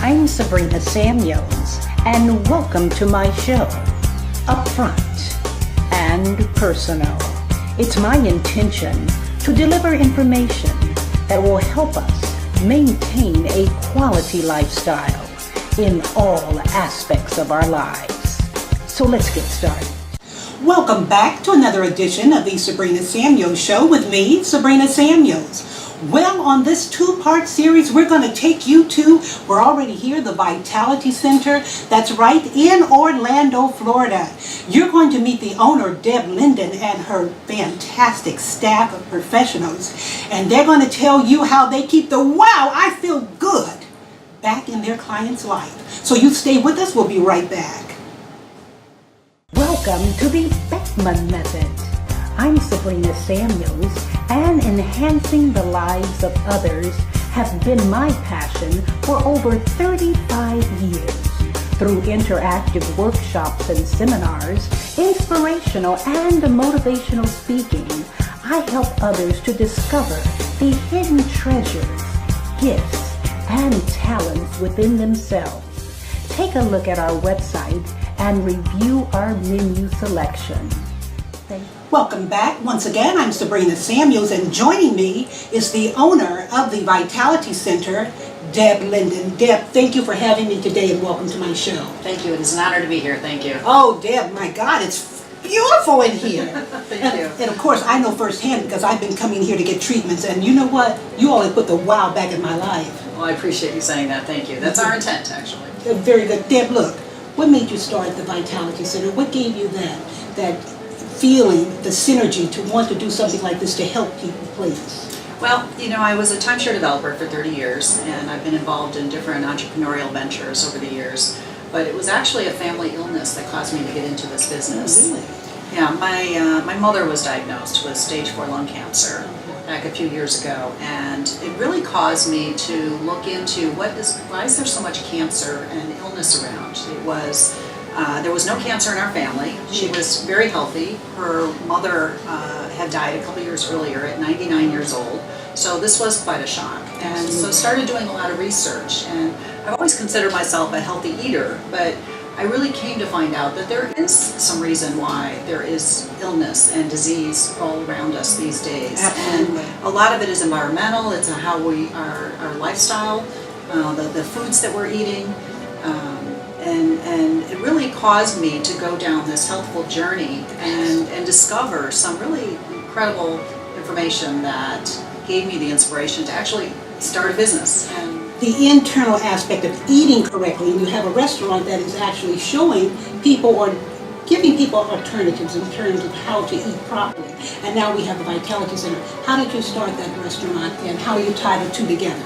I'm Sabrina Samuels, and welcome to my show, Upfront and Personal. It's my intention to deliver information that will help us maintain a quality lifestyle in all aspects of our lives. So let's get started. Welcome back to another edition of the Sabrina Samuels Show with me, Sabrina Samuels. Well, on this two-part series, we're going to take you to, we're already here, the Vitality Center. That's right in Orlando, Florida. You're going to meet the owner, Deb Linden, and her fantastic staff of professionals. And they're going to tell you how they keep the wow, I feel good back in their client's life. So you stay with us. We'll be right back. Welcome to the Beckman Method. I'm Sabrina Samuels, and enhancing the lives of others has been my passion for over 35 years. Through interactive workshops and seminars, inspirational and motivational speaking, I help others to discover the hidden treasures, gifts, and talents within themselves. Take a look at our website and review our menu selection. Welcome back. Once again, I'm Sabrina Samuels, and joining me is the owner of the Vitality Center, Deb Linden. Deb, thank you for having me today, and welcome to my show. Thank you. It is an honor to be here. Thank you. Oh, Deb, my God, it's beautiful in here. Thank you. And of course, I know firsthand because I've been coming here to get treatments, and you know what? You all have put the wow back in my life. Well, I appreciate you saying that. Thank you. That's our intent, actually. Very good. Deb, look, what made you start the Vitality Center? What gave you that feeling, the synergy to want to do something like this to help people, please? Well, I was a timeshare developer for 30 years, and I've been involved in different entrepreneurial ventures over the years. But it was actually a family illness that caused me to get into this business. Oh, really? Yeah, my mother was diagnosed with stage 4 lung cancer back a few years ago, and it really caused me to look into why is there so much cancer and illness around. There was no cancer in our family. She was very healthy. Her mother had died a couple years earlier at 99 years old. So this was quite a shock. And so started doing a lot of research. And I've always considered myself a healthy eater, but I really came to find out that there is some reason why there is illness and disease all around us these days. Absolutely. And a lot of it is environmental. It's how our lifestyle, the foods that we're eating. And it really caused me to go down this healthful journey and discover some really incredible information that gave me the inspiration to actually start a business. And the internal aspect of eating correctly, and you have a restaurant that is actually showing people or giving people alternatives in terms of how to eat properly. And now we have the Vitality Center. How did you start that restaurant, and how you tie the two together?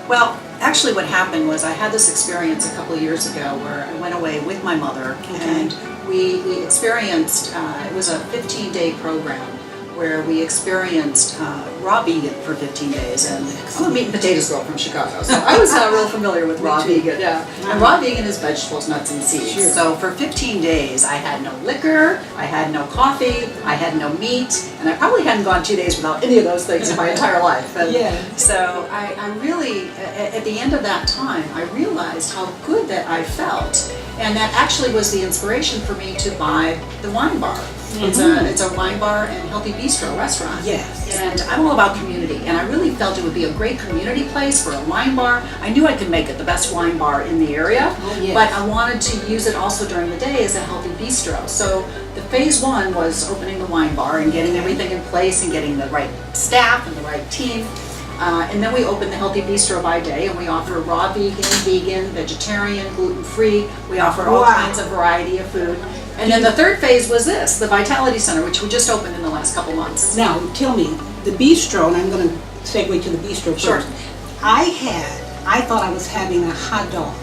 Well, actually what happened was I had this experience a couple of years ago where I went away with my mother, and we experienced, it was a 15-day program where we experienced raw vegan for 15 days. And I'm a meat and potatoes girl from Chicago, so I was real familiar with raw vegan. Yeah. And raw vegan is vegetables, nuts, and seeds. Sure. So for 15 days, I had no liquor, I had no coffee, I had no meat, and I probably hadn't gone 2 days without any of those things in my entire life. And so I really, at the end of that time, I realized how good that I felt. And that actually was the inspiration for me to buy the wine bar. It's a wine bar and healthy bistro restaurant. Yes. And I'm all about community, and I really felt it would be a great community place for a wine bar. I knew I could make it the best wine bar in the area, but I wanted to use it also during the day as a healthy bistro. So the phase 1 was opening the wine bar and getting everything in place and getting the right staff and the right team. And then we open the Healthy Bistro by day, and we offer raw vegan, vegetarian, gluten-free. We offer all kinds of variety of food. And then the third phase was this, the Vitality Center, which we just opened in the last couple months. Now, tell me, the bistro, and I'm going to segue to the bistro first. Sure. I thought I was having a hot dog,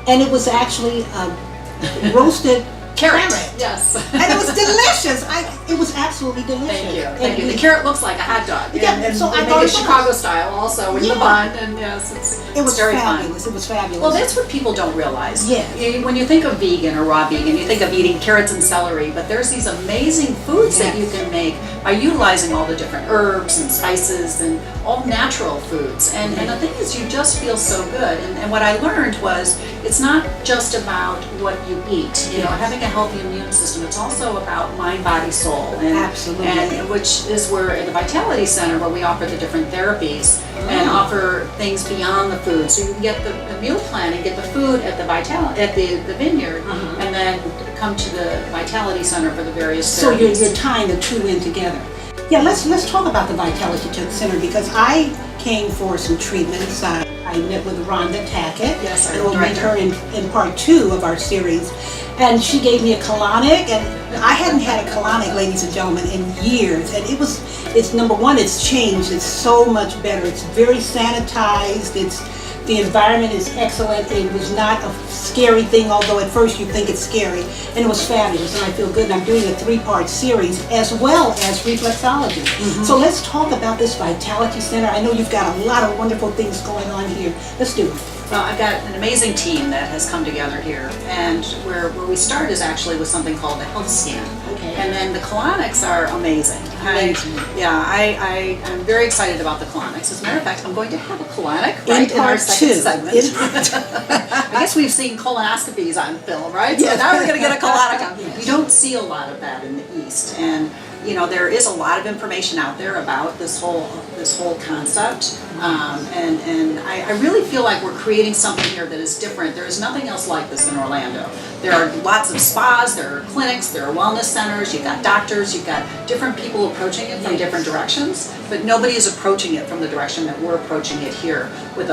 and it was actually a roasted carrot. Yes. And it was delicious. It was absolutely delicious. Thank you. And Thank you. The carrot looks like a hot dog. Yeah, and so I they thought make it it was. Chicago style also with the bun, and yes, It was it's very fabulous. fun. It was fabulous. Well, that's what people don't realize. Yes. When you think of vegan or raw vegan, you think of eating carrots and celery, but there's these amazing foods that you can make by utilizing all the different herbs and spices and all natural foods. And the thing is, you just feel so good. And what I learned was, it's not just about what you eat. You know, having a healthy immune system. It's also about mind, body, soul. And, Absolutely. And which is where at the Vitality Center, where we offer the different therapies and offer things beyond the food. So you can get the meal plan and get the food at the vineyard, and then come to the Vitality Center for the various So therapies. you're tying the two in together. Yeah, let's talk about the Vitality Center, because I came for some treatments. I met with Rhonda Tackett. Yes, our and we'll meet director. her in part 2 of our series. And she gave me a colonic, and I hadn't had a colonic, ladies and gentlemen, in years. And it's number one, it's changed. It's so much better. It's very sanitized. The environment is excellent. It was not a scary thing, although at first you think it's scary. And it was fabulous, and I feel good. And I'm doing a 3-part series as well as reflexology. So let's talk about this Vitality Center. I know you've got a lot of wonderful things going on here. Let's do it. Well, I've got an amazing team that has come together here, and where we start is actually with something called the health scan. Okay. And then the colonics are amazing. Amazing. I'm very excited about the colonics. As a matter of fact, I'm going to have a colonic In right in our part second 2. segment. In part I guess we've seen colonoscopies on film, right? Yes. So now we're going to get a colonic. Yes. You don't see a lot of that in the East, and you know, there is a lot of information out there about this whole concept, and I really feel like we're creating something here that is different. There is nothing else like this in Orlando. There are lots of spas, there are clinics, there are wellness centers, you've got doctors, you've got different people approaching it from different directions, but nobody is approaching it from the direction that we're approaching it here, with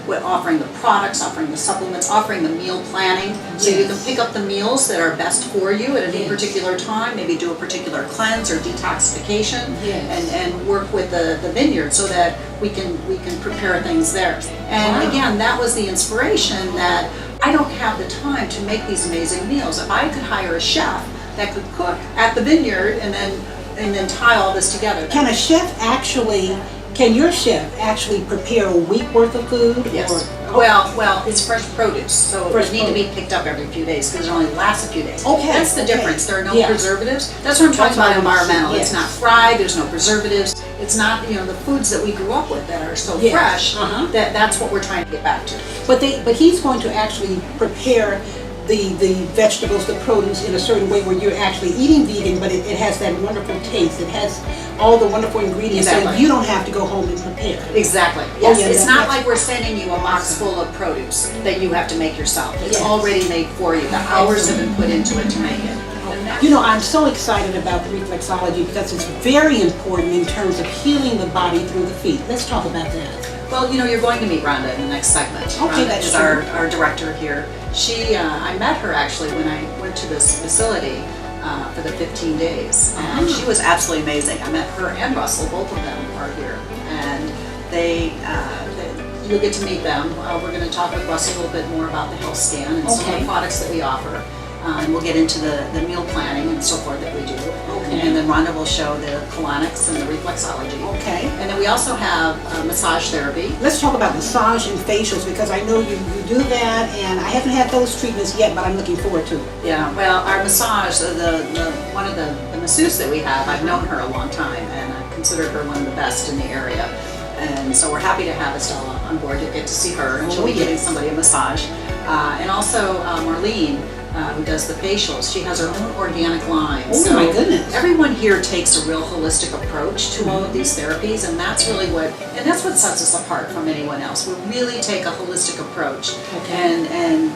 with offering the products, offering the supplements, offering the meal planning, so you can pick up the meals that are best for you at any particular time, maybe do a particular cleanse or detoxification, and work with the vineyard so that we can prepare things there. And again, that was the inspiration, that I don't have the time to make these amazing meals. If I could hire a chef that could cook at the vineyard and then tie all this together. Can your chef actually prepare a week worth of food? Yes. Or, Well, it's fresh produce, so Fresh it need to be picked up every few days because it only lasts a few days. Okay, That's the okay. difference. There are no Yeah. preservatives. That's what I'm talking That's what about I'm environmental. saying, It's yes. not fried. There's no preservatives. It's not, the foods that we grew up with that are so Yes. fresh. Uh-huh. That's what we're trying to get back to. But he's going to actually prepare the vegetables, the produce in a certain way where you're actually eating vegan, but it has that wonderful taste. It has all the wonderful ingredients, Exactly. and you don't have to go home and prepare. Exactly. Yes. yeah, It's that- not that's- like we're sending you a box full of produce that you have to make yourself. It's Yes. already made for you. The hours have been put into it to make it. And that's- I'm so excited about the reflexology because it's very important in terms of healing the body through the feet. Let's talk about that. Well, you're going to meet Rhonda in the next segment. Okay, Rhonda that's is true. our director here. I met her actually when I went to this facility for the 15 days, and she was absolutely amazing. I met her and Russell, both of them are here, and you'll get to meet them. We're going to talk with Russell a little bit more about the health scan and some of Okay. the products that we offer. And we'll get into the meal planning and so forth that we do. Okay. And then Rhonda will show the colonics and the reflexology. Okay. And then we also have massage therapy. Let's talk about massage and facials, because I know you do that, and I haven't had those treatments yet, but I'm looking forward to it. Yeah, well, our massage, one of the masseuse that we have, I've known her a long time, and I consider her one of the best in the area. And so we're happy to have Estella on board to get to see her, and she'll be giving somebody a massage. And also Marlene, who does the facials. She has her own organic line. Oh, so my goodness. Everyone here takes a real holistic approach to all of these therapies, and that's really what sets us apart from anyone else. We really take a holistic approach, Okay. and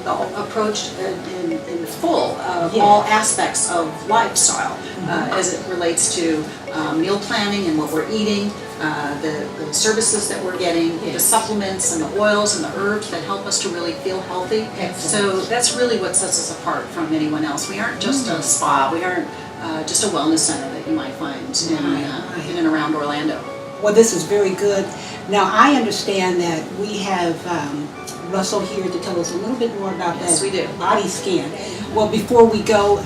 the approach in full of Yeah. all aspects of lifestyle, as it relates to meal planning and what we're eating, the services that we're getting, the supplements and the oils and the herbs that help us to really feel healthy. Excellent. So that's really what sets us apart from anyone else. We aren't just a spa. We aren't just a wellness center that you might find in and around Orlando. Well, this is very good. Now, I understand that we have Russell here to tell us a little bit more about Yes, we do. body scan. Well, before we go,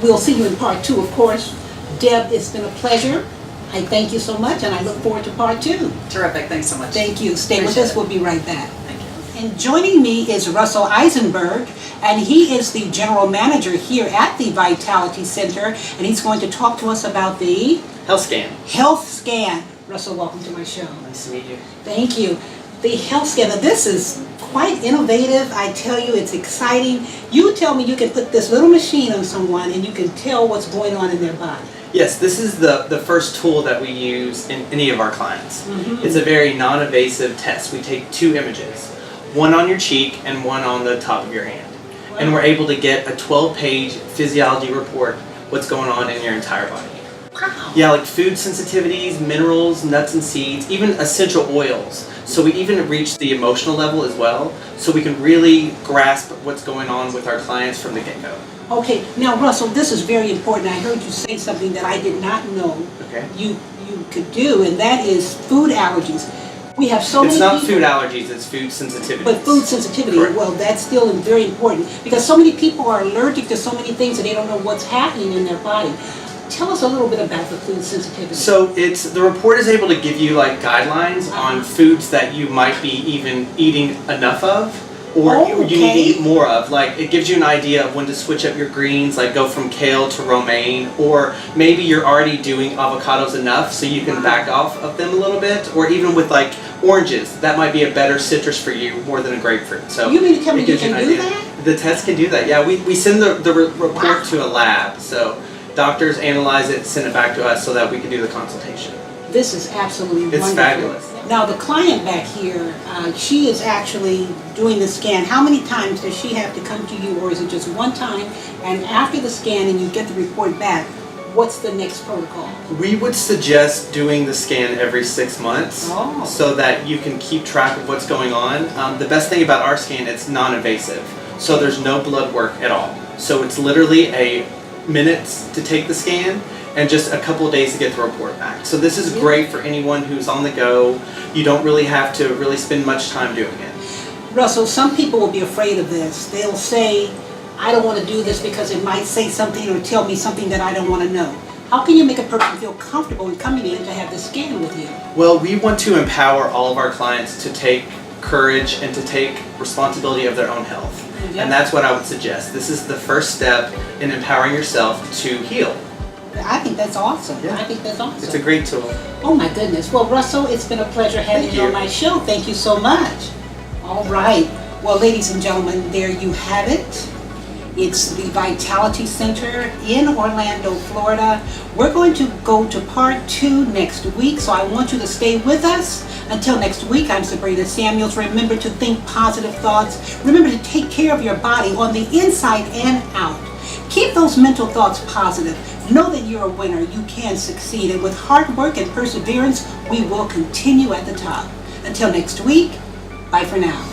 we'll see you in part 2, of course. Deb, it's been a pleasure. I thank you so much, and I look forward to part 2. Terrific, thanks so much. Thank you. Stay with Appreciate us. it. We'll be right back. Thank you. And joining me is Russell Eisenberg, and he is the general manager here at the Vitality Center, and he's going to talk to us about the Health scan. health scan. Russell, welcome to my show. Nice to meet you. Thank you. The health scan, now this is quite innovative. I tell you, it's exciting. You tell me you can put this little machine on someone and you can tell what's going on in their body. Yes, this is the first tool that we use in any of our clients. It's a very non-invasive test. We take 2 images, one on your cheek and one on the top of your hand. And we're able to get a 12-page physiology report, what's going on in your entire body. Wow. Yeah, like food sensitivities, minerals, nuts and seeds, even essential oils. So we even reach the emotional level as well, so we can really grasp what's going on with our clients from the get-go. Okay, now Russell, this is very important. I heard you say something that I did not know Okay. you could do, and that is food allergies. We have so It's many not people, food allergies, it's food sensitivities. but food sensitivity, Correct. well, that's still very important because so many people are allergic to so many things and they don't know what's happening in their body. Tell us a little bit about the food sensitivity. So the report is able to give you like guidelines on foods that you might be even eating enough of, or you need to Okay. eat more of. Like it gives you an idea of when to switch up your greens, like go from kale to romaine, or maybe you're already doing avocados enough so you can back off of them a little bit, or even with like oranges, that might be a better citrus for you more than a grapefruit. So You mean to tell me it you gives can an do idea. that? The test can do that. Yeah, we send the report Wow. to a lab, so doctors analyze it, send it back to us so that we can do the consultation. This is absolutely It's wonderful. fabulous. Now the client back here, she is actually doing the scan. How many times does she have to come to you, or is it just one time? And after the scan and you get the report back, what's the next protocol? We would suggest doing the scan every 6 months Oh. so that you can keep track of what's going on. The best thing about our scan, it's non-invasive, so there's no blood work at all. So it's literally a minutes to take the scan and just a couple of days to get the report back. So this is great for anyone who's on the go. You don't really have to really spend much time doing it. Russell, some people will be afraid of this. They'll say, I don't want to do this because it might say something or tell me something that I don't want to know. How can you make a person feel comfortable in coming in to have the scan with you? Well, we want to empower all of our clients to take courage and to take responsibility of their own health. Yeah. And that's what I would suggest. This is the first step in empowering yourself to heal. I think that's awesome. Yeah. I think that's awesome. It's a great tool. Oh my goodness. Well, Russell, it's been a pleasure having Thank you on you. my show. Thank you so much. All right. Well, ladies and gentlemen, there you have it. It's the Vitality Center in Orlando, Florida. We're going to go to part 2 next week, so I want you to stay with us. Until next week, I'm Sabrina Samuels. Remember to think positive thoughts. Remember to take care of your body on the inside and out. Keep those mental thoughts positive. Know that you're a winner. You can succeed. And with hard work and perseverance, we will continue at the top. Until next week, bye for now.